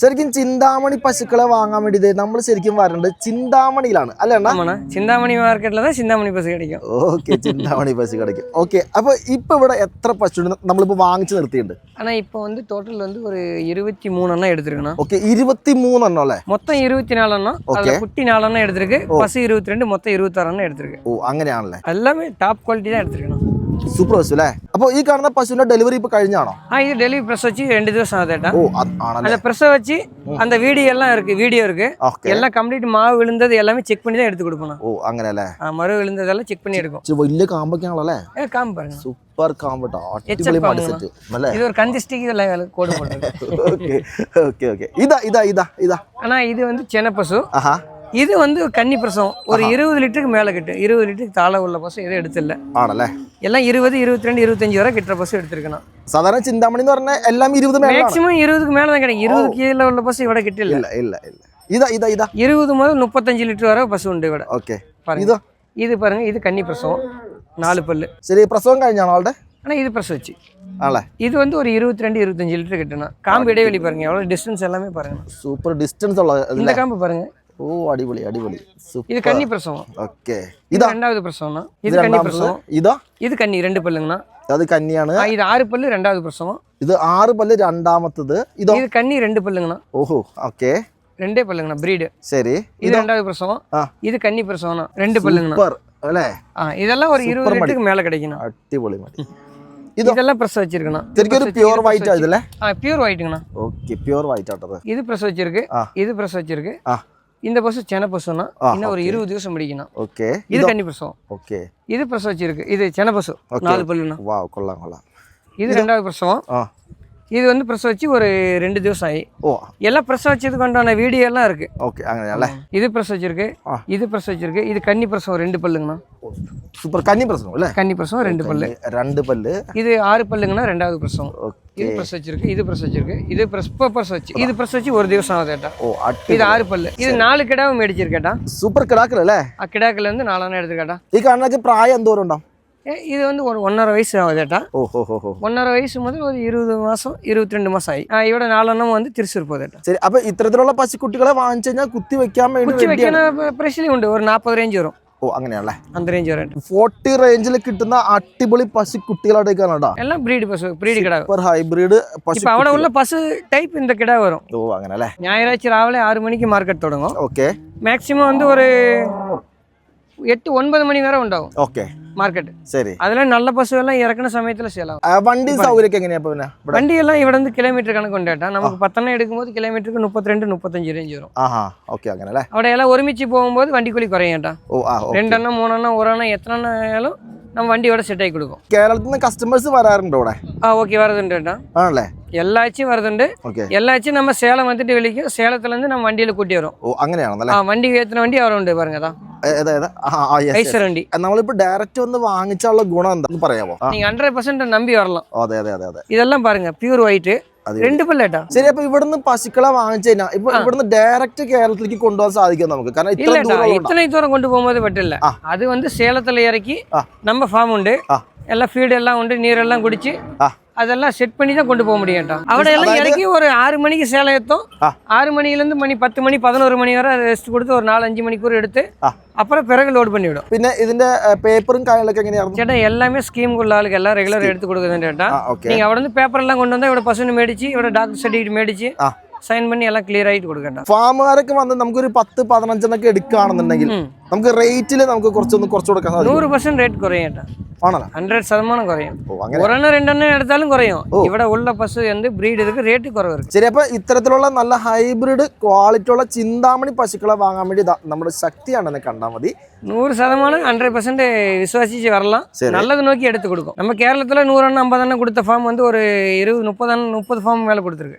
ശരിക്കും ചിന്താമണി പശുക്കളെ വാങ്ങാൻ വേണ്ടി നമ്മൾ ശരിക്കും വരേണ്ടത് ചിന്താമണിയിലാണ് അല്ലേ? ചിന്താമണി മാർക്കറ്റിൽ ചിന്താമണി പശു കിടക്കും. ഓക്കെ, ചിന്താമണി പശു കിടക്കും. ഓക്കെ, അപ്പൊ ഇപ്പൊ ഇവിടെ എത്ര പശു നമ്മളിപ്പോ വാങ്ങിച്ചു നിർത്തിയിട്ടുണ്ട്? ஆனா இப்போ வந்து டோட்டல் வந்து ஒரு 23 எண்ணம் எடுத்துருக்கணும். ஓகே, 23 எண்ணம் അല്ലേ? மொத்தம் 24 எண்ணம். அதுல குட்டி 4 எண்ணம் எடுத்துருக்கு. பசு 22, மொத்தம் 26 எண்ணம் எடுத்துருக்கு. ഓ അങ്ങനെയാണല്ലേ? எல்லாமே டாப் குவாலிட்டி தான் எடுத்துருக்கணும். സൂപ്പർ പശു അല്ലേ? അപ്പോൾ ഈ കാണുന്ന പശുവിന്റെ ഡെലിവറി ഇപ്പൊ കഴിഞ്ഞാണോ? இது டெலிவரி பிரஸ் வச்சு 2 ദിവസം ஆகுதேட்டா. ஓ ஆனല്ലേ? அந்த பிரஸ் வச்சு அந்த வீடியோ எல்லாம் இருக்கு, வீடியோ இருக்கு. எல்லாம் கம்ப்ளீட் மாவு விழுந்தது எல்லாமே செக் பண்ணி தான் எடுத்து கொடுக்கணும். ഓ അങ്ങനെയല്ലേ? மறு விழுந்ததெல்லாம் செக் பண்ணி எடுக்கும். വലിയ കാമ്പൊക്കെയാണല്ലേ? காம்பு பாருங்க. സൂപ്പർ കാമ്പട്ടോ, അടിപൊളി മടി സെറ്റ് അല്ലേ? இது ஒரு கன்சிஸ்டிக் கோடு போட்டுருக்கு. Okay okay okay. ഇതാ ஆனா இது வந்து சென பசு. ആഹാ. இது வந்து கன்னி பிரசவம். ஒரு 20 லிட்டருக்கு மேல கிட்ட, 20 லிட்டருக்கு தாழ உள்ள பசு எதுவும் எடுத்துல ആണല്ലേ? எல்லாம் 20, 22, 25 வரை கிட்ட பசு எடுத்துருக்கணும். സാധാരണ ചിന്താമണി എന്ന് പറഞ്ഞാൽ എല്ലാം 20 മേലാണ്. മാക്സിമം 20க்கு மேல தான் கிடைக்கும். 20 கீழ உள்ள பசு ഇവിടെ കിട്ടില്ല. ഇല്ല. ഇതാ 20 മുതൽ 35 ലിറ്റർ വരെ പശു ഉണ്ട് ഇവിടെ. ഓക്കെ. ഇത് பாருங்க, ഇത് കന്നി പ്രസവം, 4 പല്ല്. ശരി, പ്രസവം കഴിഞ്ഞാണോ ആളുടെ? ஆனா இது பிரசவிச்சு ആണല്ലേ? இது வந்து ஒரு 22, 25 லிட்டர் கிட்டணும். காம்பு இடைவெளி பாருங்க, எவ்வளவு டிஸ்டன்ஸ் எல்லாமே பாருங்க. സൂപ്പർ ഡിസ്റ്റൻസ് ഉള്ള இந்த காம்பு பாருங்க. ഓ അടിപൊളി. இது கன்னி பிரசவம். ഓക്കെ. இது ரெண்டாவது பிரசவம்னா. இது கன்னி பிரசவம். இது கன்னி 2 பல்லுங்கண்ணா. അത് കന്നിയാണ്. இது 6 പല്ല്, രണ്ടാമത് പ്രസവം. ഇത് 6 പല്ല്, രണ്ടാമത്തത്. ഇത് കന്നി 2 പല്ലുங்கண்ணா. ഓഹോ, ഓക്കെ. 2 പല്ലുங்கண்ணா, ബ്രീഡ്. ശരി. ഇത് രണ്ടാമത് പ്രസവം. ഇത് കന്നി പ്രസവം, 2 പല്ലുங்கண்ணா. സൂപ്പർ അല്ലേ? இதெல்லாம் ஒரு 20 ലിറ്റർക്ക് മേലെ கிடைக்கணும். അടിപൊളി മടി. இதெல்லாம் பிரசவிச்சிருக்கணும். ശരിക്കും ഒരു പ്യൂർ വൈറ്റ് ആയതല്ലേ? പ്യൂർ വൈറ്റുங்கண்ணா. ഓക്കെ, പ്യൂർ വൈറ്റ് ആട്ടത്. ഇത് പ്രസവിച്ചിருக்கு. ഇത് പ്രസവിച്ചിருக்கு. இந்த பசு சென பசுனா இன்னும் ஒரு 20 ദിവസം പിടിക്കണം. ഓക്കെ. ഇത് കന്നി പ്രസവം. ഓക്കെ. ഇത് പ്രസവിച്ചിருக்கு. ഇത് ചെന പശു, 4 പല്ലുனா. വാവ്, കൊള്ളാം. ഇത് രണ്ടാമത് പ്രസവം. இது வந்து பிரசவிச்சு ஒரு 2 ദിവസം ஆயி. ஓ, எல்லாம் பிரசவிச்சது கொண்டான வீடியோ எல்லாம் இருக்கு. ஓகே, അങ്ങനെയല്ലേ? இது பிரசவிச்சிருக்கு. இது பிரசவிச்சிருக்கு. இது கன்னி பிரசவம், 2 பல்லுங்கண்ணா. സൂപ്പർ കന്നി പ്രസവം അല്ലേ? கன்னி பிரசவம் 2 பல்லு. 2 പല്ല്. இது 6 பல்லுங்கண்ணா, രണ്ടാമത് പ്രസവം. இது பிரசவிச்சிருக்கு. இது பிரசவிச்சிருக்கு. இது பிரசவிச்சு. இது பிரசவிச்சு 1 ദിവസം ஆகுதேட்டா. ஓ, இது 6 பல்லு. இது 4 കിടാവ് മേടിച്ചിരിക്കട്ടാ. സൂപ്പർ കിടാക്കളല്ലേ? ആ കിടാക്കളിൽ നിന്ന് 4 എണ്ണം എടുത്തിരിക്കട്ടാ. ഈ കാണുന്ന പ്രായം എന്തോരം ഉണ്ടാവും? இது வந்து ஒரு 1.5 வயசு ஆகுதேட்டா. 1.5 വയസ്സ് മുതൽ ഒരു 20 മാസം, 22 മാസം ആയി. ഇവിടെ 4 എണ്ണം വന്ന് തിരിച്ചു പോതേട്ടാ. ശരി, അപ്പൊ ഇത്തരത്തിലുള്ള പശുക്കുട്ടികളെ വാങ്ങിച്ചു കഴിഞ്ഞാൽ കുത്തി വെക്കാൻ വേണ്ടി വെക്കുന്ന പ്രശ്നം ഉണ്ട്. ഒരു 40 റേഞ്ച് വരും. ഓ അങ്ങനെയാണല്ലേ? அந்த റേഞ്ച് വരും. 40 റേഞ്ചിൽ കിട്ടുന്ന അടിപൊളി പശുക്കുട്ടികളാണ്. എല്ലാം ബ്രീഡ് പശു, ബ്രീഡ് കിടാവ്. സൂപ്പർ ഹൈബ്രിഡ് പശു. ഇപ്പോ അവിടെ ഉള്ള പശു ടൈപ്പ് இந்த കിടാവ് വരും. ഓ അങ്ങനെയല്ലേ? ഞായറാഴ്ച രാവിലെ 6 മണിക്ക് മാർക്കറ്റ് തുടങ്ങും. ഓക്കെ. മാക്സിമം வந்து ஒரு 8-9 മണി വരെ ഉണ്ടാവും. Okay, market. ശരി. അതിലെ നല്ല പശു എല്ലാം ഇറക്കുന്ന സമയത്തിൽ സെയിലാവും. വണ്ടി സൗകര്യം എങ്ങനെയാ? പിന്നെ വണ്ടി എല്ലാം ഇവിടെ നിന്ന് കിലോമീറ്റർ കണക്ക് കൊണ്ടേട്ടാ. നമുക്ക് 10 എണ്ണം എടുക്കുമ്പോൾ കിലോമീറ്റർക്ക് 32-35 റേഞ്ച് വരും. ഓക്കെ, അങ്ങനല്ലേ? അവിടെ എല്ലാം ഒരുമിച്ച് പോകുമ്പോൾ വണ്ടിക്കൂലി കുറയും കേട്ടാ. 2 എണ്ണം 3 എണ്ണം 1 എണ്ണം എത്ര എണ്ണം ആയാലും நம்ம വണ്ടി ഇവിടെ സെറ്റ് ആക്കി കൊടുക്കും. കേരളത്തിൽ നിന്ന് കസ്റ്റമേഴ്സ് വരാറുണ്ടോ ഇവിടെ? ஓகே, வருதுண்டு കേട്ടാ. ആണല്ലേ? எல்லாச்சும் வருதுண்டு. எல்லாச்சும் நம்ம சேலம் வந்துட்டு வெளிக்கும். சேலத்துல இருந்து நம்ம வண்டியில கூட்டி வரோம். ഓ അങ്ങനെയാണല്ലേ? വണ്ടി ഏത്തന വണ്ടി അവരുണ്ട് പാருங்க. ഐസർ വണ്ടി. നമ്മളിപ്പോ ഡയറക്റ്റ് വന്ന് വാങ്ങിച്ചുള്ള ഗുണം എന്താന്ന് പറയാമോ? நீங்க 100% നമ്പി வரலாம். അതെ. ഇതെല്ലാം പാருங்க, പ്യൂർ വൈറ്റ്, 2 പല്ലേട്ടാ. ശരി, അപ്പൊ ഇവിടുന്ന് പശുക്കളെ വാങ്ങിച്ചു കഴിഞ്ഞാൽ ഇപ്പൊ ഇവിടുന്ന് ഡയറക്റ്റ് കേരളത്തിലേക്ക് കൊണ്ടുപോകാൻ സാധിക്കും നമുക്ക്? കാരണം ഇത്രയും ദൂരം കൊണ്ടുപോകുമ്പോൾ പറ്റില്ല. അത് வந்து சேலத்துல இறக்கி நம்ம ஃபார்ம் உண்டு, எல்லாம் ஃபீடு எல்லாம் உண்டு, நீரெல்லாம் குடிச்சு அதெல்லாம் செட் பண்ணி தான் கொண்டு போக முடியும் கேட்டா. അവിടെ எல்லாம் இறக்கி ஒரு 6 மணிக்கு சேலம் ஏற்றும். 6 மணிலேருந்து மணி 10 மணி 11 மணி வரை ரெஸ்ட் கொடுத்து ஒரு 4-5 மணிக்கூர் எடுத்து அப்புறம் பிறகு லோட் பண்ணிவிடும். പിന്നെ ഇതിന്റെ പേപ്പറും കാര്യങ്ങളൊക്കെ എങ്ങനെയാണ് ചേട്ടാ? எல்லாமே ஸ்கீமுக்குள்ள ஆளுக்கு எல்லாம் ரெகுலர் எடுத்து கொடுக்குதுன்னு கேட்டா. நீங்க അവിടെ നിന്ന് പേപ്പർ എല്ലാം കൊണ്ടുവന്നാൽ ഇവിടെ പശുവിന് മേടിച്ച്, ഇവിടെ ഡോക്ടർ സർട്ടിഫിക്കറ്റ് മേടിച്ച് സൈൻ பண்ணி എല്ലാം ക്ലിയർ ആയിട്ട് കൊടുക്കണ്ട. ഫാമുകാരൊക്കെ വന്ന് നമുക്കൊരു 10-15 എണ്ണൊക്കെ എടുക്കുകയാണെന്നുണ്ടെങ്കിൽ നമുക്ക് റേറ്റിൽ നമുക്ക് കുറച്ചു കൊടുക്കാൻ സാധിക്കും. 100% റേറ്റ് കുറയും കേട്ടാ. ആണല്ലോ? 100% കുറയും. 1 എണ്ണം 2 എണ്ണം എടുത്താലും കുറയും. ഇവിടെ ഉള്ള പശു എന്ത് ബ്രീഡ് ഇതൊക്കെ റേറ്റ് കുറവ്. ശരി, അപ്പൊ ഇത്തരത്തിലുള്ള നല്ല ഹൈബ്രിഡ് ക്വാളിറ്റി ഉള്ള ചിന്താമണി പശുക്കളെ വാങ്ങാൻ വേണ്ടി നമ്മുടെ ശക്തിയാണെന്ന് കണ്ടാൽ മതി. 100% 100% விசுவாசிச்சு வரலாம். நல்லது நோக்கி எடுத்து கொடுக்கும். நம்ம கேரளத்துல 100 எண்ணம் 50 எண்ணம் கொடுத்த ஃபார்ம் வந்து ஒரு 20-30 ஃபார்ம் மேல கொடுத்துருக்கு.